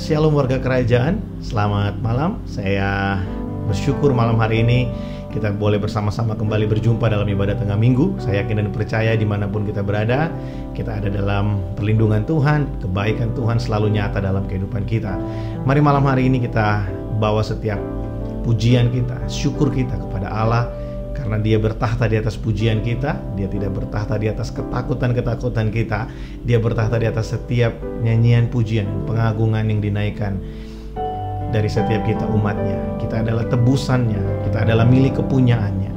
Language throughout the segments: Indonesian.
Shalom warga kerajaan, selamat malam. Saya bersyukur malam hari ini kita boleh bersama-sama kembali berjumpa dalam ibadah tengah minggu. Saya yakin dan percaya dimanapun kita berada, kita ada dalam perlindungan Tuhan, kebaikan Tuhan selalu nyata dalam kehidupan kita. Mari malam hari ini kita bawa setiap pujian kita, syukur kita kepada Allah, karena Dia bertahta di atas pujian kita. Dia tidak bertahta di atas ketakutan-ketakutan kita. Dia bertahta di atas setiap nyanyian pujian, pengagungan yang dinaikkan dari setiap kita umatnya. Kita adalah tebusannya, kita adalah milik kepunyaannya.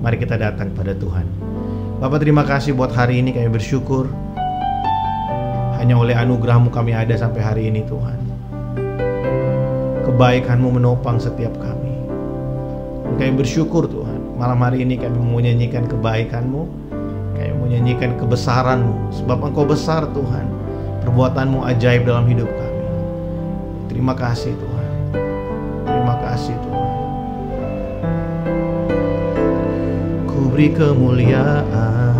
Mari kita datang pada Tuhan. Bapak, terima kasih buat hari ini, kami bersyukur hanya oleh anugerah-Mu kami ada sampai hari ini Tuhan. Kebaikan-Mu menopang setiap kami. Kami bersyukur Tuhan, malam hari ini kami mau nyanyikan kebaikan-Mu, kami mau nyanyikan kebesaran-Mu, sebab Engkau besar Tuhan, perbuatan-Mu ajaib dalam hidup kami. Terima kasih Tuhan, terima kasih Tuhan. Ku beri kemuliaan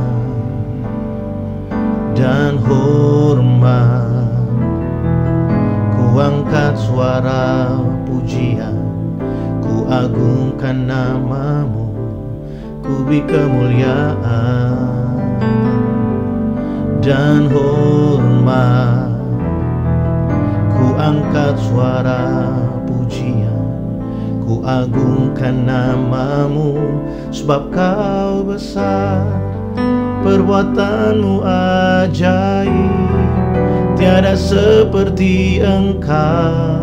dan hormat, ku angkat suara pujian, ku agungkan nama-Mu. Ku beri kemuliaan dan hormat, ku angkat suara pujian, ku agungkan nama-Mu. Sebab Kau besar, perbuatan-Mu ajaib, tiada seperti Engkau.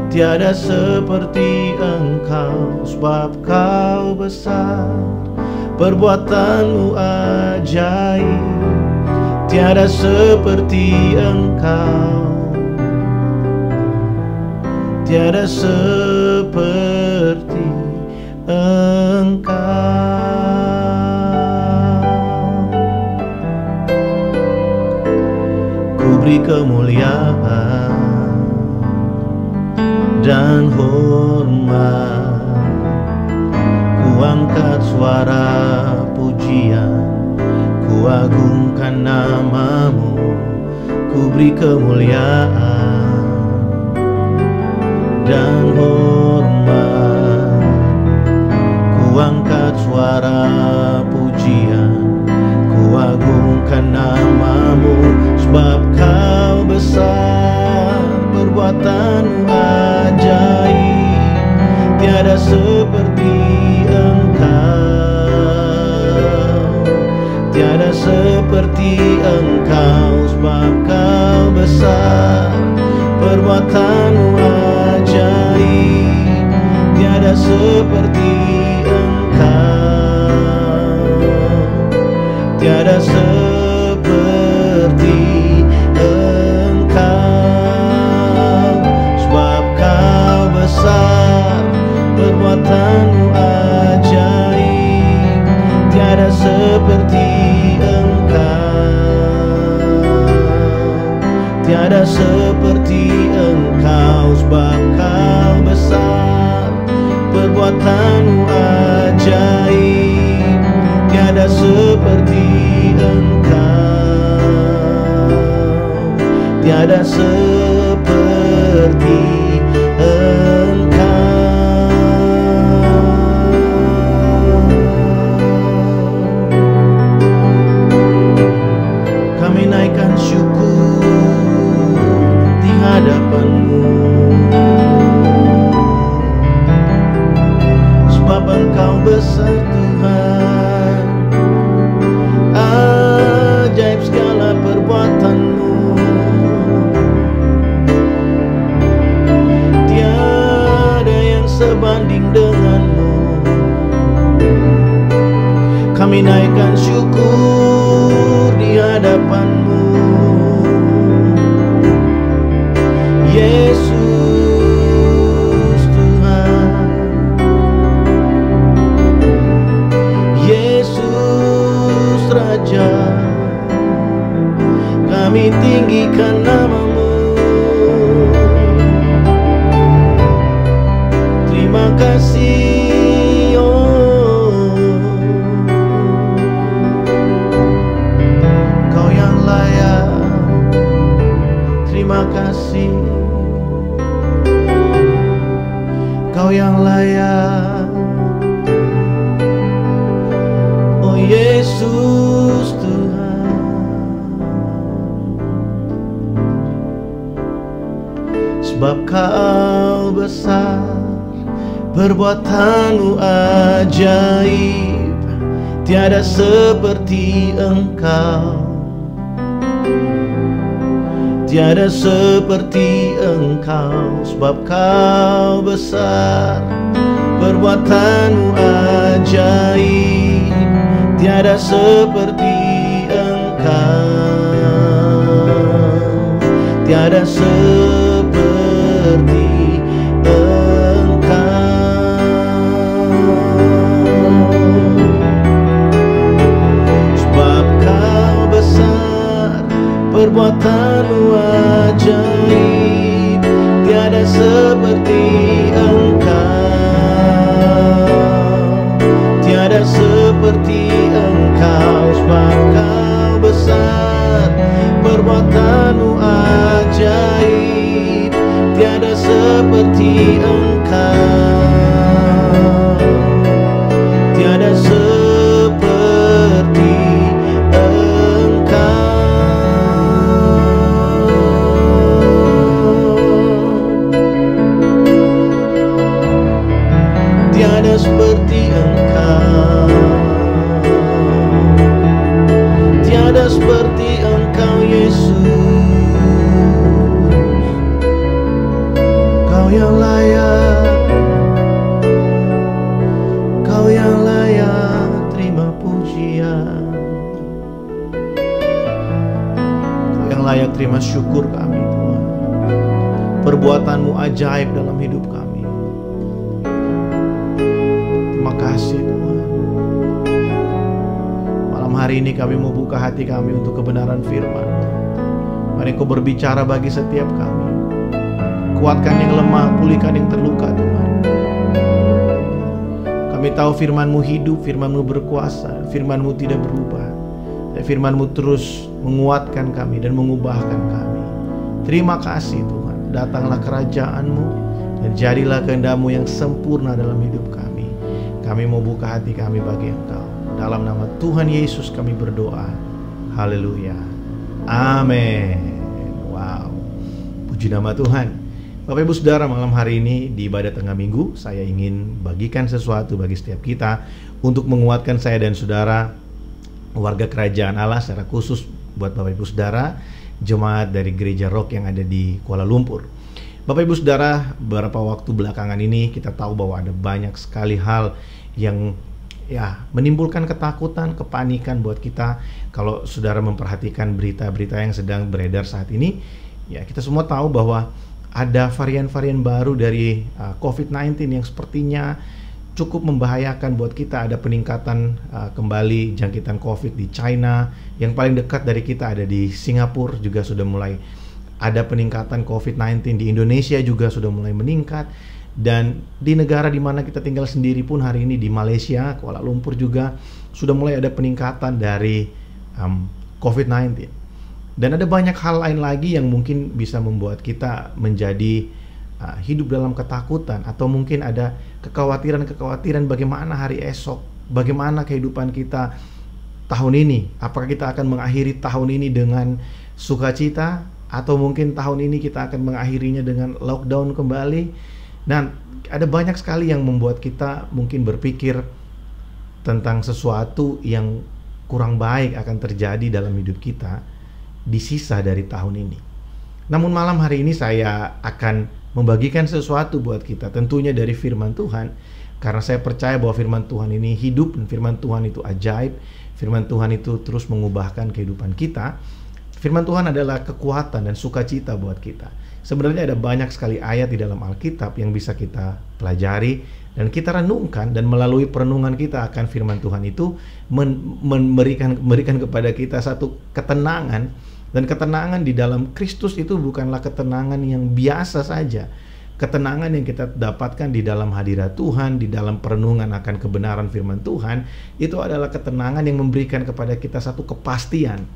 Tiada seperti Engkau, sebab Kau besar, perbuatan-Mu ajaib, tiada seperti Engkau. Tiada seperti Engkau. Ku beri kemuliaan dan hormat, ku angkat suara pujian, ku agungkan nama-Mu. Ku beri kemuliaan dan hormat, ku angkat suara pujian, ku agungkan nama-Mu. Sebab Kau besar, perbuatan-Mu ajaib, tiada seperti Engkau. Tiada seperti Engkau, sebab Kau besar, perbuatan-Mu ajaib, tiada seperti Engkau. Tiada seperti perbuatan-Mu ajaib, tiada seperti Engkau. Tiada seperti Engkau, sebab Kau besar, perbuatan-Mu ajaib, tiada seperti Engkau. Tiada seperti Engkau. Kami naikkan syukur di hadapan-Mu, sebab Engkau besar Tuhan, ajaib segala perbuatan-Mu. Tiada yang sebanding dengan-Mu. Kami naikkan syukur di hadapan-Mu, Yesus Tuhan, Yesus Raja. Kami tinggikan nama-Mu. Terima kasih, oh, Kau yang layak kasih, Kau yang layak. Oh Yesus Tuhan, sebab Kau besar, perbuatan-Mu ajaib, tiada seperti Engkau, tiada seperti Engkau. Sebab Kau besar, perbuatan-Mu ajaib, tiada seperti Engkau, tiada seperti perbuatan-Mu ajaib, tiada seperti Engkau, tiada seperti Engkau. Sebab Kau besar, perbuatan-Mu ajaib, tiada seperti Engkau, tiada seperti seperti Engkau, tiada seperti Engkau Yesus. Kau yang layak, Kau yang layak terima pujian, Kau yang layak terima syukur kami Tuhan. Perbuatan-Mu ajaib dalam hidup kami. Terima kasih Tuhan. Malam hari ini kami mau buka hati kami untuk kebenaran firman. Mari Kau berbicara bagi setiap kami. Kuatkan yang lemah, pulihkan yang terluka Tuhan. Kami tahu firman-Mu hidup, firman-Mu berkuasa, firman-Mu tidak berubah. Dan firman-Mu terus menguatkan kami dan mengubahkan kami. Terima kasih Tuhan. Datanglah kerajaan-Mu dan jadilah kehendak-Mu yang sempurna dalam hidup kami. Kami mau buka hati kami bagi Engkau. Dalam nama Tuhan Yesus kami berdoa. Haleluya. Amin. Wow. Puji nama Tuhan. Bapak Ibu Saudara, malam hari ini di ibadah tengah minggu, saya ingin bagikan sesuatu bagi setiap kita untuk menguatkan saya dan saudara, warga kerajaan Allah, secara khusus buat Bapak Ibu Saudara, jemaat dari Gereja Rock yang ada di Kuala Lumpur. Bapak Ibu Saudara, beberapa waktu belakangan ini kita tahu bahwa ada banyak sekali hal yang menimbulkan ketakutan, kepanikan buat kita. Kalau saudara memperhatikan berita-berita yang sedang beredar saat ini, ya kita semua tahu bahwa ada varian-varian baru dari COVID-19 yang sepertinya cukup membahayakan buat kita. Ada peningkatan kembali jangkitan COVID di China, yang paling dekat dari kita ada di Singapura, juga sudah mulai ada peningkatan COVID-19. Di Indonesia juga sudah mulai meningkat. Dan di negara di mana kita tinggal sendiri pun hari ini, di Malaysia, Kuala Lumpur juga sudah mulai ada peningkatan dari COVID-19. Dan ada banyak hal lain lagi yang mungkin bisa membuat kita menjadi hidup dalam ketakutan. Atau mungkin ada kekhawatiran-kekhawatiran bagaimana hari esok, bagaimana kehidupan kita tahun ini. Apakah kita akan mengakhiri tahun ini dengan sukacita, atau mungkin tahun ini kita akan mengakhirinya dengan lockdown kembali. Dan ada banyak sekali yang membuat kita mungkin berpikir tentang sesuatu yang kurang baik akan terjadi dalam hidup kita di sisa dari tahun ini. Namun malam hari ini saya akan membagikan sesuatu buat kita, tentunya dari firman Tuhan, karena saya percaya bahwa firman Tuhan ini hidup dan firman Tuhan itu ajaib. Firman Tuhan itu terus mengubahkan kehidupan kita. Firman Tuhan adalah kekuatan dan sukacita buat kita. Sebenarnya ada banyak sekali ayat di dalam Alkitab yang bisa kita pelajari dan kita renungkan, dan melalui perenungan kita akan firman Tuhan itu memberikan kepada kita satu ketenangan. Dan ketenangan di dalam Kristus itu bukanlah ketenangan yang biasa saja. Ketenangan yang kita dapatkan di dalam hadirat Tuhan, di dalam perenungan akan kebenaran firman Tuhan, itu adalah ketenangan yang memberikan kepada kita satu kepastian.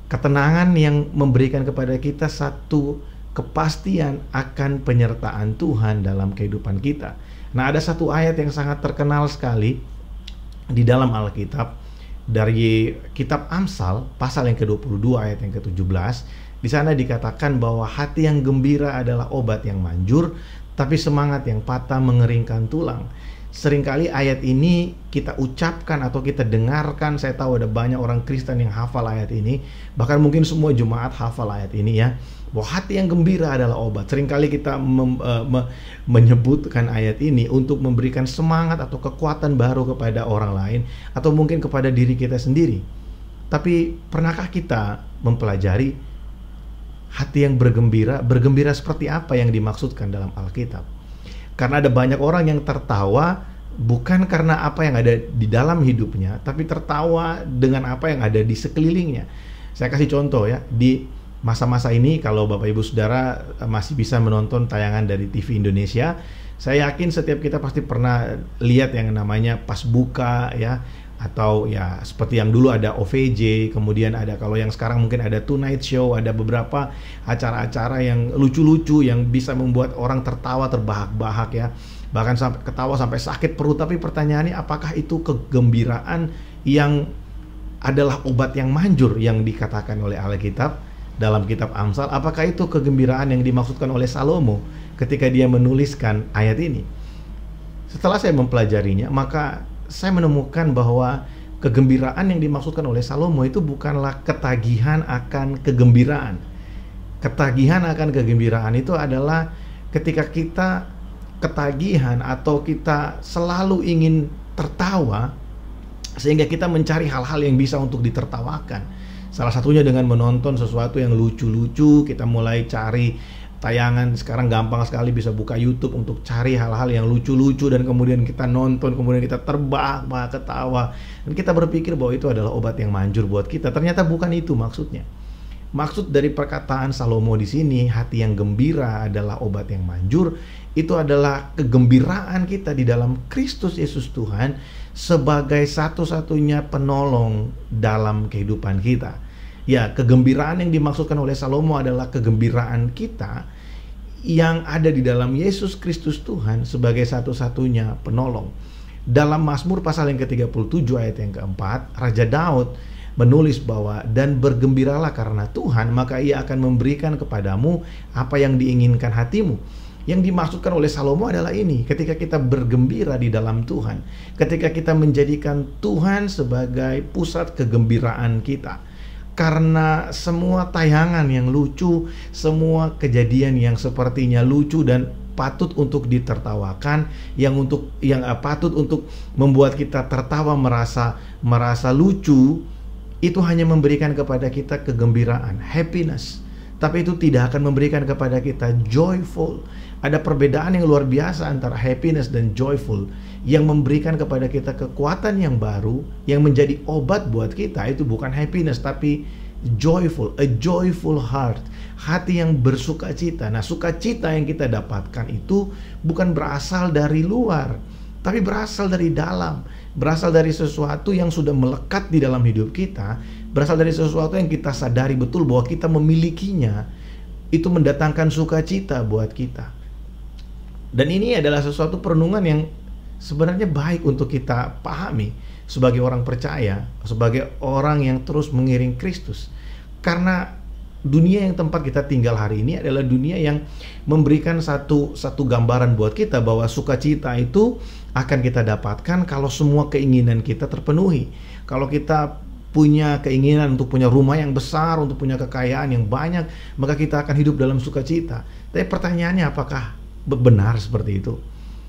Ketenangan yang memberikan kepada kita satu kepastian akan penyertaan Tuhan dalam kehidupan kita. Nah, ada satu ayat yang sangat terkenal sekali di dalam Alkitab dari kitab Amsal pasal yang ke-22 ayat yang ke-17. Di sana dikatakan bahwa hati yang gembira adalah obat yang manjur, tapi semangat yang patah mengeringkan tulang. Seringkali ayat ini kita ucapkan atau kita dengarkan. Saya tahu ada banyak orang Kristen yang hafal ayat ini, bahkan mungkin semua jemaat hafal ayat ini ya, bahwa hati yang gembira adalah obat. Seringkali kita menyebutkan ayat ini untuk memberikan semangat atau kekuatan baru kepada orang lain, atau mungkin kepada diri kita sendiri. Tapi pernahkah kita mempelajari hati yang bergembira seperti apa yang dimaksudkan dalam Alkitab? Karena ada banyak orang yang tertawa bukan karena apa yang ada di dalam hidupnya, tapi tertawa dengan apa yang ada di sekelilingnya. Saya kasih contoh ya, di masa-masa ini kalau Bapak Ibu Saudara masih bisa menonton tayangan dari TV Indonesia, saya yakin setiap kita pasti pernah lihat yang namanya Pas Buka ya, atau ya seperti yang dulu ada OVJ, kemudian ada, kalau yang sekarang mungkin ada Tonight Show, ada beberapa acara-acara yang lucu-lucu yang bisa membuat orang tertawa terbahak-bahak ya, bahkan sampai ketawa sampai sakit perut. Tapi pertanyaannya, apakah itu kegembiraan yang adalah obat yang manjur yang dikatakan oleh Alkitab dalam kitab Amsal? Apakah itu kegembiraan yang dimaksudkan oleh Salomo ketika dia menuliskan ayat ini? Setelah saya mempelajarinya, maka saya menemukan bahwa kegembiraan yang dimaksudkan oleh Salomo itu bukanlah ketagihan akan kegembiraan. Ketagihan akan kegembiraan itu adalah ketika kita ketagihan atau kita selalu ingin tertawa, sehingga kita mencari hal-hal yang bisa untuk ditertawakan. Salah satunya dengan menonton sesuatu yang lucu-lucu. Kita mulai cari tayangan, sekarang gampang sekali bisa buka YouTube untuk cari hal-hal yang lucu-lucu, dan kemudian kita nonton, kemudian kita terbahak-bahak ketawa, dan kita berpikir bahwa itu adalah obat yang manjur buat kita. Ternyata bukan itu maksudnya. Maksud dari perkataan Salomo di sini, hati yang gembira adalah obat yang manjur, itu adalah kegembiraan kita di dalam Kristus Yesus Tuhan sebagai satu-satunya penolong dalam kehidupan kita. Ya, kegembiraan yang dimaksudkan oleh Salomo adalah kegembiraan kita yang ada di dalam Yesus Kristus Tuhan sebagai satu-satunya penolong. Dalam Mazmur pasal yang ke-37 ayat yang keempat, Raja Daud menulis bahwa, dan bergembiralah karena Tuhan, maka ia akan memberikan kepadamu apa yang diinginkan hatimu. Yang dimaksudkan oleh Salomo adalah ini, ketika kita bergembira di dalam Tuhan, ketika kita menjadikan Tuhan sebagai pusat kegembiraan kita. Karena semua tayangan yang lucu, semua kejadian yang sepertinya lucu dan patut untuk ditertawakan, yang patut untuk membuat kita tertawa, merasa lucu, itu hanya memberikan kepada kita kegembiraan, happiness. Tapi itu tidak akan memberikan kepada kita joyful. Ada perbedaan yang luar biasa antara happiness dan joyful, yang memberikan kepada kita kekuatan yang baru, yang menjadi obat buat kita. Itu bukan happiness, tapi joyful, a joyful heart, hati yang bersukacita. Nah, sukacita yang kita dapatkan itu bukan berasal dari luar, tapi berasal dari dalam, berasal dari sesuatu yang sudah melekat di dalam hidup kita, berasal dari sesuatu yang kita sadari betul bahwa kita memilikinya. Itu mendatangkan sukacita buat kita. Dan ini adalah sesuatu perenungan yang sebenarnya baik untuk kita pahami sebagai orang percaya, sebagai orang yang terus mengiring Kristus. Karena dunia yang tempat kita tinggal hari ini adalah dunia yang memberikan satu gambaran buat kita bahwa sukacita itu akan kita dapatkan kalau semua keinginan kita terpenuhi. Kalau kita punya keinginan untuk punya rumah yang besar, untuk punya kekayaan yang banyak, maka kita akan hidup dalam sukacita. Tapi pertanyaannya, apakah benar seperti itu?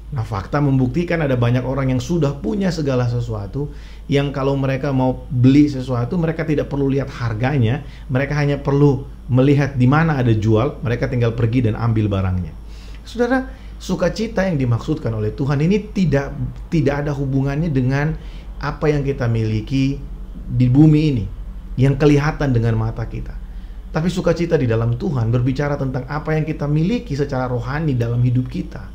Nah, fakta membuktikan ada banyak orang yang sudah punya segala sesuatu, yang kalau mereka mau beli sesuatu, mereka tidak perlu lihat harganya, mereka hanya perlu melihat di mana ada jual, mereka tinggal pergi dan ambil barangnya. Saudara, sukacita yang dimaksudkan oleh Tuhan ini tidak ada hubungannya dengan apa yang kita miliki di bumi ini, yang kelihatan dengan mata kita. Tapi sukacita di dalam Tuhan berbicara tentang apa yang kita miliki secara rohani dalam hidup kita.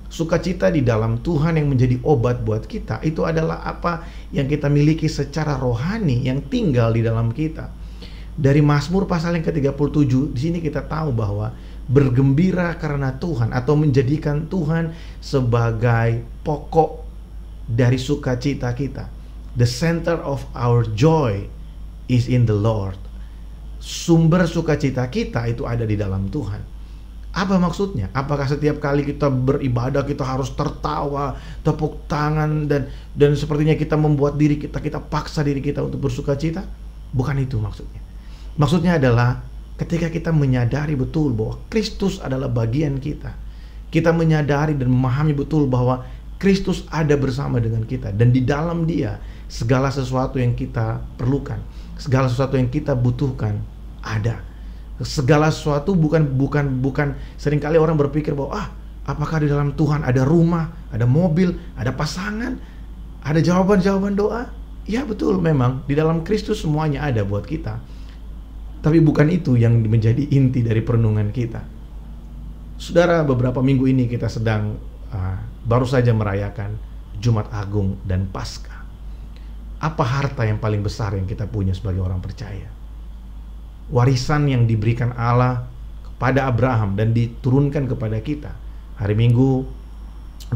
Sukacita di dalam Tuhan yang menjadi obat buat kita, itu adalah apa yang kita miliki secara rohani yang tinggal di dalam kita. Dari Mazmur pasal yang ke-37, di sini kita tahu bahwa bergembira karena Tuhan, atau menjadikan Tuhan sebagai pokok dari sukacita kita. The center of our joy is in the Lord. Sumber sukacita kita itu ada di dalam Tuhan. Apa maksudnya? Apakah setiap kali kita beribadah kita harus tertawa, tepuk tangan, dan sepertinya kita membuat diri kita paksa diri kita untuk bersukacita? Bukan itu maksudnya. Maksudnya adalah ketika kita menyadari betul bahwa Kristus adalah bagian kita. Kita menyadari dan memahami betul bahwa Kristus ada bersama dengan kita, dan di dalam Dia segala sesuatu yang kita perlukan, segala sesuatu yang kita butuhkan ada. Segala sesuatu bukan seringkali orang berpikir bahwa apakah di dalam Tuhan ada rumah, ada mobil, ada pasangan, ada jawaban-jawaban doa? Ya betul, memang di dalam Kristus semuanya ada buat kita. Tapi bukan itu yang menjadi inti dari perenungan kita. Saudara, beberapa minggu ini kita sedang baru saja merayakan Jumat Agung dan Paskah. Apa harta yang paling besar yang kita punya sebagai orang percaya? Warisan yang diberikan Allah kepada Abraham dan diturunkan kepada kita. Hari Minggu,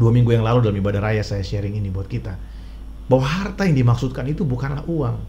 2 minggu yang lalu dalam ibadah raya saya sharing ini buat kita, bahwa harta yang dimaksudkan itu bukanlah uang,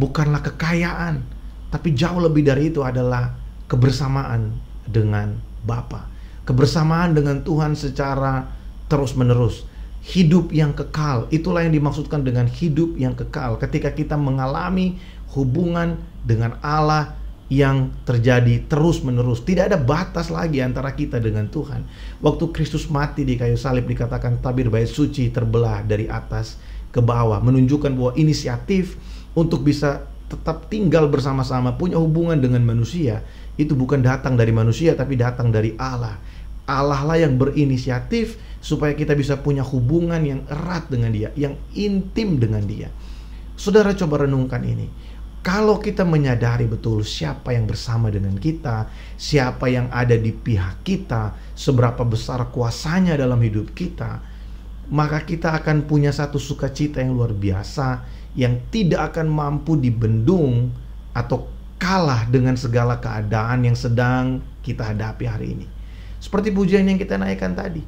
bukanlah kekayaan, tapi jauh lebih dari itu adalah kebersamaan dengan Bapa, kebersamaan dengan Tuhan secara terus-menerus, hidup yang kekal. Itulah yang dimaksudkan dengan hidup yang kekal, ketika kita mengalami hubungan dengan Allah yang terjadi terus-menerus. Tidak ada batas lagi antara kita dengan Tuhan. Waktu Kristus mati di kayu salib dikatakan tabir bait suci terbelah dari atas ke bawah, menunjukkan bahwa inisiatif untuk bisa tetap tinggal bersama-sama, punya hubungan dengan manusia, itu bukan datang dari manusia tapi datang dari Allah. Allah lah yang berinisiatif supaya kita bisa punya hubungan yang erat dengan Dia, yang intim dengan Dia. Saudara, coba renungkan ini. Kalau kita menyadari betul siapa yang bersama dengan kita, siapa yang ada di pihak kita, seberapa besar kuasanya dalam hidup kita, maka kita akan punya satu sukacita yang luar biasa, yang tidak akan mampu dibendung atau kalah dengan segala keadaan yang sedang kita hadapi hari ini. Seperti pujian yang kita naikkan tadi,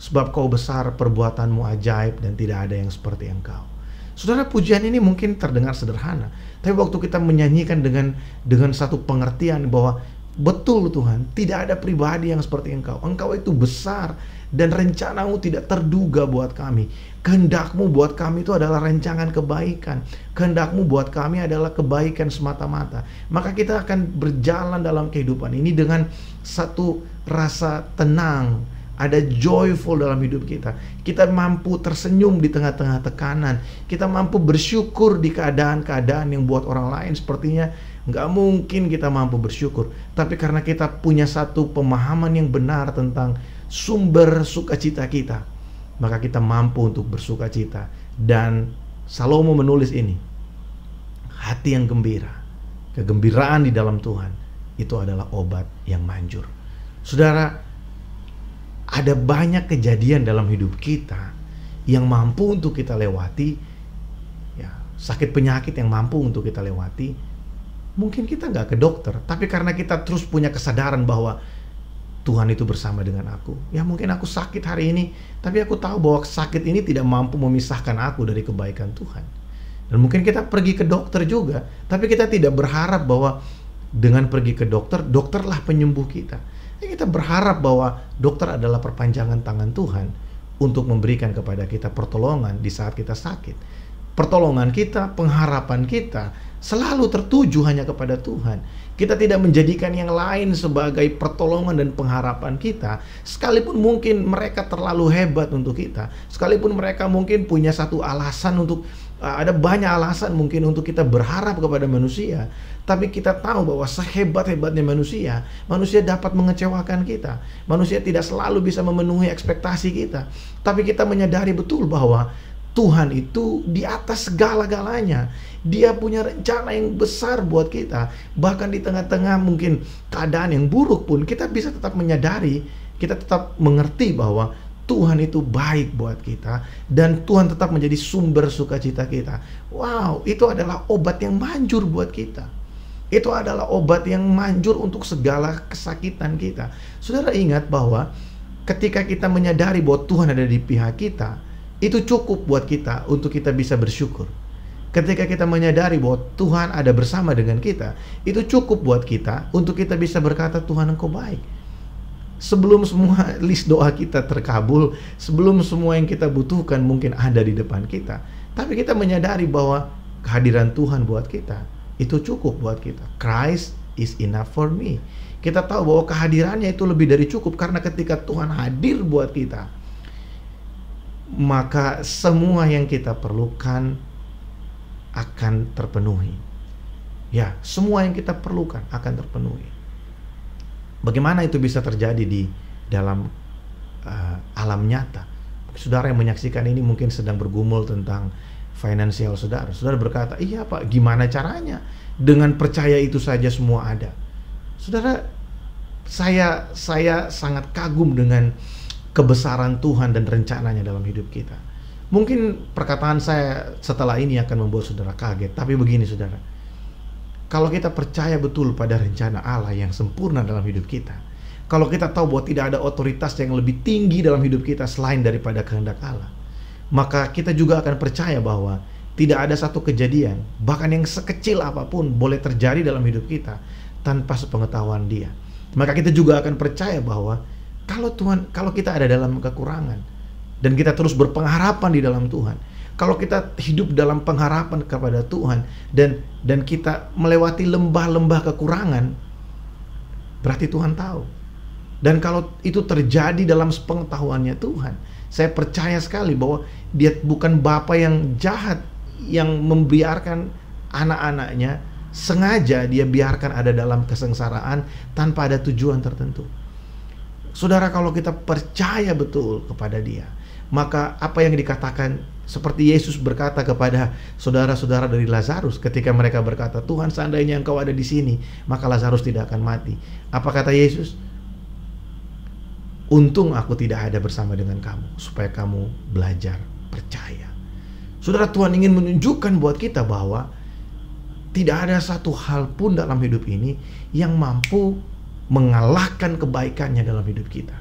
sebab Kau besar, perbuatanmu ajaib, dan tidak ada yang seperti Engkau. Saudara, pujian ini mungkin terdengar sederhana, tapi waktu kita menyanyikan dengan satu pengertian bahwa betul Tuhan, tidak ada pribadi yang seperti Engkau. Engkau itu besar, dan rencanamu tidak terduga buat kami. Kehendakmu buat kami itu adalah rancangan kebaikan. Kehendakmu buat kami adalah kebaikan semata-mata. Maka kita akan berjalan dalam kehidupan ini dengan satu rasa tenang. Ada joyful dalam hidup kita. Kita mampu tersenyum di tengah-tengah tekanan. Kita mampu bersyukur di keadaan-keadaan yang buat orang lain sepertinya nggak mungkin kita mampu bersyukur. Tapi karena kita punya satu pemahaman yang benar tentang sumber sukacita kita, maka kita mampu untuk bersukacita. Dan Salomo menulis ini, hati yang gembira, kegembiraan di dalam Tuhan, itu adalah obat yang manjur. Saudara, ada banyak kejadian dalam hidup kita yang mampu untuk kita lewati, ya, sakit penyakit yang mampu untuk kita lewati. Mungkin kita nggak ke dokter, tapi karena kita terus punya kesadaran bahwa Tuhan itu bersama dengan aku. Ya mungkin aku sakit hari ini, tapi aku tahu bahwa sakit ini tidak mampu memisahkan aku dari kebaikan Tuhan. Dan mungkin kita pergi ke dokter juga, tapi kita tidak berharap bahwa dengan pergi ke dokter, dokterlah penyembuh kita. Kita berharap bahwa dokter adalah perpanjangan tangan Tuhan untuk memberikan kepada kita pertolongan di saat kita sakit. Pertolongan kita, pengharapan kita selalu tertuju hanya kepada Tuhan. Kita tidak menjadikan yang lain sebagai pertolongan dan pengharapan kita, sekalipun mungkin mereka terlalu hebat untuk kita, sekalipun mereka mungkin punya satu alasan untuk ada banyak alasan mungkin untuk kita berharap kepada manusia. Tapi kita tahu bahwa sehebat-hebatnya manusia, manusia dapat mengecewakan kita. Manusia tidak selalu bisa memenuhi ekspektasi kita. Tapi kita menyadari betul bahwa Tuhan itu di atas segala-galanya. Dia punya rencana yang besar buat kita. Bahkan di tengah-tengah mungkin keadaan yang buruk pun, kita bisa tetap menyadari, kita tetap mengerti bahwa Tuhan itu baik buat kita, dan Tuhan tetap menjadi sumber sukacita kita. Wow, itu adalah obat yang manjur buat kita. Itu adalah obat yang manjur untuk segala kesakitan kita. Saudara ingat bahwa ketika kita menyadari bahwa Tuhan ada di pihak kita, itu cukup buat kita untuk kita bisa bersyukur. Ketika kita menyadari bahwa Tuhan ada bersama dengan kita, itu cukup buat kita untuk kita bisa berkata, Tuhan Engkau baik. Sebelum semua list doa kita terkabul, sebelum semua yang kita butuhkan mungkin ada di depan kita, tapi kita menyadari bahwa kehadiran Tuhan buat kita itu cukup buat kita. Christ is enough for me. Kita tahu bahwa kehadirannya itu lebih dari cukup, karena ketika Tuhan hadir buat kita, maka semua yang kita perlukan akan terpenuhi. Ya, semua yang kita perlukan akan terpenuhi. Bagaimana itu bisa terjadi di dalam alam nyata? Saudara yang menyaksikan ini mungkin sedang bergumul tentang finansial saudara. Saudara berkata, iya Pak, gimana caranya? Dengan percaya itu saja semua ada. Saudara, saya sangat kagum dengan kebesaran Tuhan dan rencananya dalam hidup kita. Mungkin perkataan saya setelah ini akan membuat saudara kaget, tapi begini saudara, kalau kita percaya betul pada rencana Allah yang sempurna dalam hidup kita, kalau kita tahu bahwa tidak ada otoritas yang lebih tinggi dalam hidup kita selain daripada kehendak Allah, maka kita juga akan percaya bahwa tidak ada satu kejadian, bahkan yang sekecil apapun, boleh terjadi dalam hidup kita tanpa sepengetahuan Dia. Maka kita juga akan percaya bahwa kalau kita ada dalam kekurangan dan kita terus berpengharapan di dalam Tuhan, kalau kita hidup dalam pengharapan kepada Tuhan dan kita melewati lembah-lembah kekurangan, berarti Tuhan tahu. Dan kalau itu terjadi dalam sepengetahuannya Tuhan, saya percaya sekali bahwa Dia bukan Bapa yang jahat, yang membiarkan anak-anaknya sengaja Dia biarkan ada dalam kesengsaraan tanpa ada tujuan tertentu. Saudara, kalau kita percaya betul kepada Dia, maka apa yang dikatakan, seperti Yesus berkata kepada saudara-saudara dari Lazarus ketika mereka berkata, Tuhan, seandainya Engkau ada di sini, maka Lazarus tidak akan mati. Apa kata Yesus? Untung aku tidak ada bersama dengan kamu, supaya kamu belajar percaya. Saudara, Tuhan ingin menunjukkan buat kita bahwa tidak ada satu hal pun dalam hidup ini yang mampu mengalahkan kebaikannya dalam hidup kita.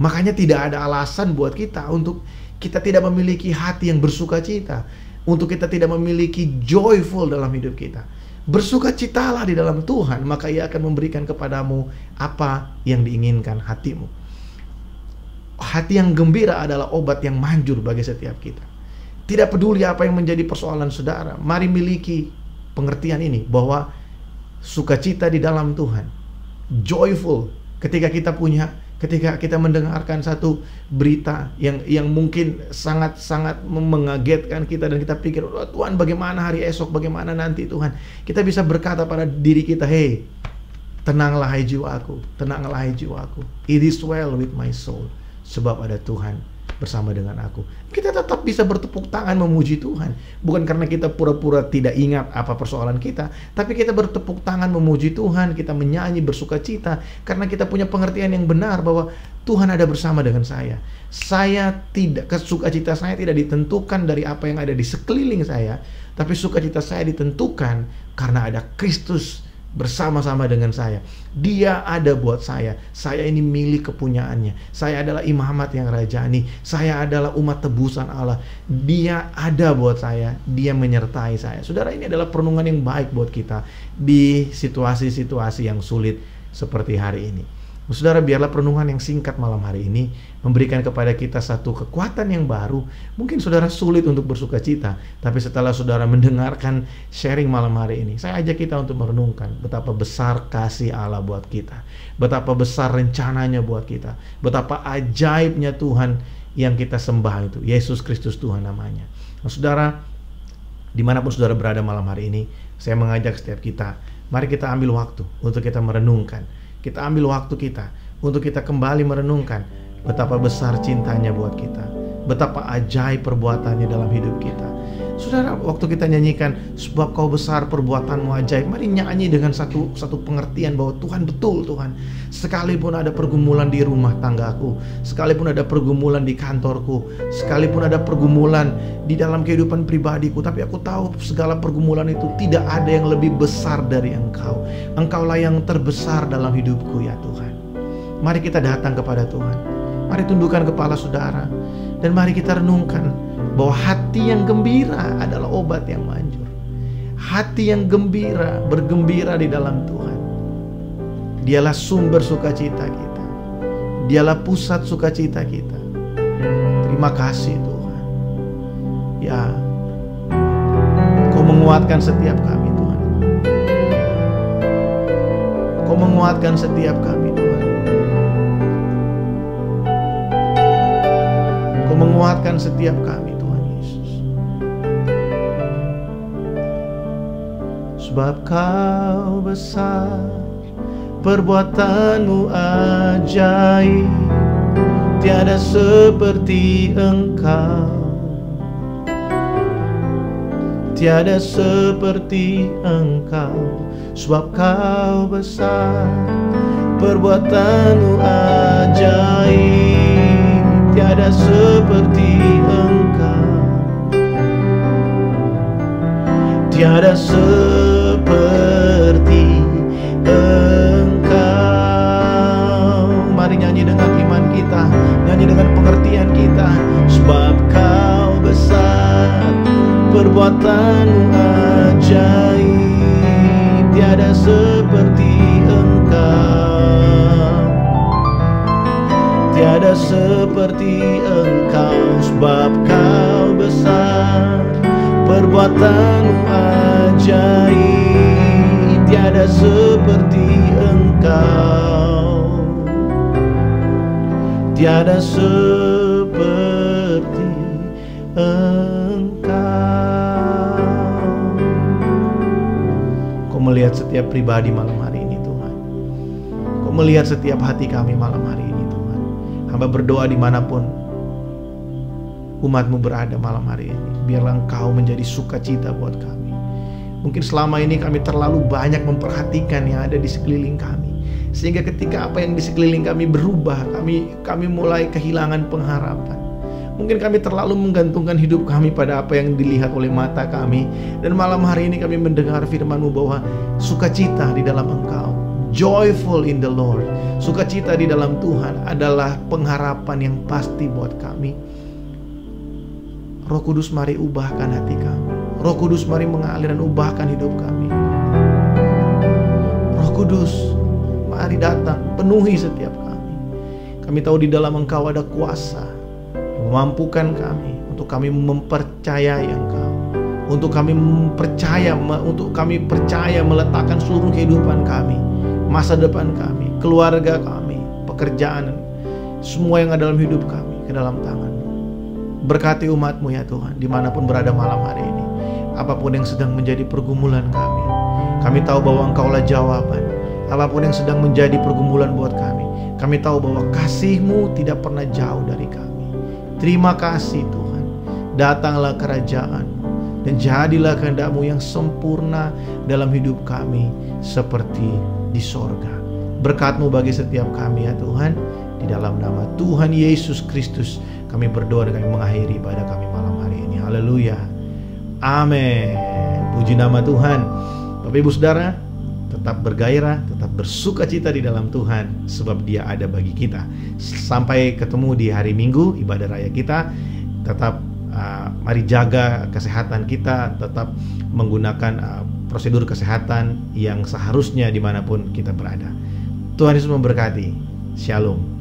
Makanya tidak ada alasan buat kita untuk kita tidak memiliki hati yang bersukacita, untuk kita tidak memiliki joyful dalam hidup kita. Bersukacitalah di dalam Tuhan, maka Ia akan memberikan kepadamu apa yang diinginkan hatimu. Hati yang gembira adalah obat yang manjur bagi setiap kita. Tidak peduli apa yang menjadi persoalan saudara, mari miliki pengertian ini bahwa sukacita di dalam Tuhan, joyful, ketika kita mendengarkan satu berita yang mungkin sangat mengagetkan kita dan kita pikir, oh, Tuhan, bagaimana hari esok, bagaimana nanti Tuhan, kita bisa berkata pada diri kita, hey, tenanglah hai jiwaku, tenanglah hai jiwaku, it is well with my soul, sebab ada Tuhan bersama dengan aku. Kita tetap bisa bertepuk tangan memuji Tuhan, bukan karena kita pura-pura tidak ingat apa persoalan kita, tapi kita bertepuk tangan memuji Tuhan, kita menyanyi bersukacita karena kita punya pengertian yang benar bahwa Tuhan ada bersama dengan saya. Sukacita saya tidak ditentukan dari apa yang ada di sekeliling saya, tapi sukacita saya ditentukan karena ada Kristus bersama-sama dengan saya. Dia ada buat saya. Saya ini milik kepunyaannya. Saya adalah imamat yang rajani. Saya adalah umat tebusan Allah. Dia ada buat saya. Dia menyertai saya. Saudara, ini adalah perenungan yang baik buat kita di situasi-situasi yang sulit seperti hari ini. Saudara, biarlah perenungan yang singkat malam hari ini memberikan kepada kita satu kekuatan yang baru. Mungkin saudara sulit untuk bersukacita, tapi setelah saudara mendengarkan sharing malam hari ini, saya ajak kita untuk merenungkan betapa besar kasih Allah buat kita, betapa besar rencananya buat kita, betapa ajaibnya Tuhan yang kita sembah itu, Yesus Kristus Tuhan namanya. Nah, saudara, dimanapun saudara berada malam hari ini, saya mengajak setiap kita, mari kita ambil waktu untuk kita merenungkan. Kita ambil waktu kita untuk kita kembali merenungkan betapa besar cintanya buat kita, betapa ajaib perbuatannya dalam hidup kita. Saudara, waktu kita nyanyikan sebab kau besar perbuatanmu ajaib, mari nyanyi dengan satu pengertian bahwa Tuhan betul Tuhan. Sekalipun ada pergumulan di rumah tanggaku, sekalipun ada pergumulan di kantorku, sekalipun ada pergumulan di dalam kehidupan pribadiku, tapi aku tahu segala pergumulan itu tidak ada yang lebih besar dari Engkau. Engkaulah yang terbesar dalam hidupku ya Tuhan. Mari kita datang kepada Tuhan. Mari tundukkan kepala saudara, dan mari kita renungkan bahwa hati yang gembira adalah obat yang manjur. Hati yang gembira, bergembira di dalam Tuhan. Dialah sumber sukacita kita. Dialah pusat sukacita kita. Terima kasih Tuhan. Ya, Kau menguatkan setiap kami Tuhan. Kau menguatkan setiap kami Tuhan. Kau menguatkan setiap kami Tuhan Yesus. Sebab Kau besar, perbuatanmu ajaib, tiada seperti Engkau. Tiada seperti Engkau. Sebab Kau besar, perbuatanmu ajaib, tiada seperti Engkau. Tiada seperti Engkau. Mari nyanyi dengan iman kita, nyanyi dengan pengertian kita. Sebab Kau besar, perbuatanmu ajaib, tiada seperti Engkau. Tiada seperti Engkau. Sebab Kau besar, perbuatanmu ajaib, tiada seperti Engkau. Tiada seperti Engkau. Kau melihat setiap pribadi malam hari ini Tuhan. Kau melihat setiap hati kami malam hari ini Tuhan. Hamba berdoa dimanapun umat-Mu berada malam hari ini, biarlah Engkau menjadi sukacita buat kami. Mungkin selama ini kami terlalu banyak memperhatikan yang ada di sekeliling kami, sehingga ketika apa yang di sekeliling kami berubah, kami mulai kehilangan pengharapan. Mungkin kami terlalu menggantungkan hidup kami pada apa yang dilihat oleh mata kami. Dan malam hari ini kami mendengar firman-Mu bahwa sukacita di dalam Engkau, joyful in the Lord, sukacita di dalam Tuhan adalah pengharapan yang pasti buat kami. Roh Kudus, mari ubahkan hati kami. Roh Kudus, mari mengalir dan ubahkan hidup kami. Roh Kudus, mari datang, penuhi setiap kami. Kami tahu di dalam Engkau ada kuasa yang memampukan kami untuk kami mempercayai Engkau, untuk kami percaya meletakkan seluruh kehidupan kami, masa depan kami, keluarga kami, pekerjaan, semua yang ada dalam hidup kami ke dalam tangan. Berkati umat-Mu ya Tuhan, dimanapun berada malam hari ini. Apapun yang sedang menjadi pergumulan kami tahu bahwa Engkaulah jawaban. Apapun yang sedang menjadi pergumulan buat kami tahu bahwa kasih-Mu tidak pernah jauh dari kami. Terima kasih Tuhan. Datanglah kerajaan-Mu, dan jadilah kehendak-Mu yang sempurna dalam hidup kami seperti di sorga. Berkat-Mu bagi setiap kami ya Tuhan. Di dalam nama Tuhan Yesus Kristus kami berdoa dan kami mengakhiri ibadah kami malam hari ini. Haleluya. Amin. Puji nama Tuhan. Bapak Ibu Saudara, tetap bergairah, tetap bersukacita di dalam Tuhan, sebab Dia ada bagi kita. Sampai ketemu di hari Minggu, ibadah raya kita. Tetap mari jaga kesehatan kita, tetap menggunakan prosedur kesehatan yang seharusnya dimanapun kita berada. Tuhan Yesus memberkati. Shalom.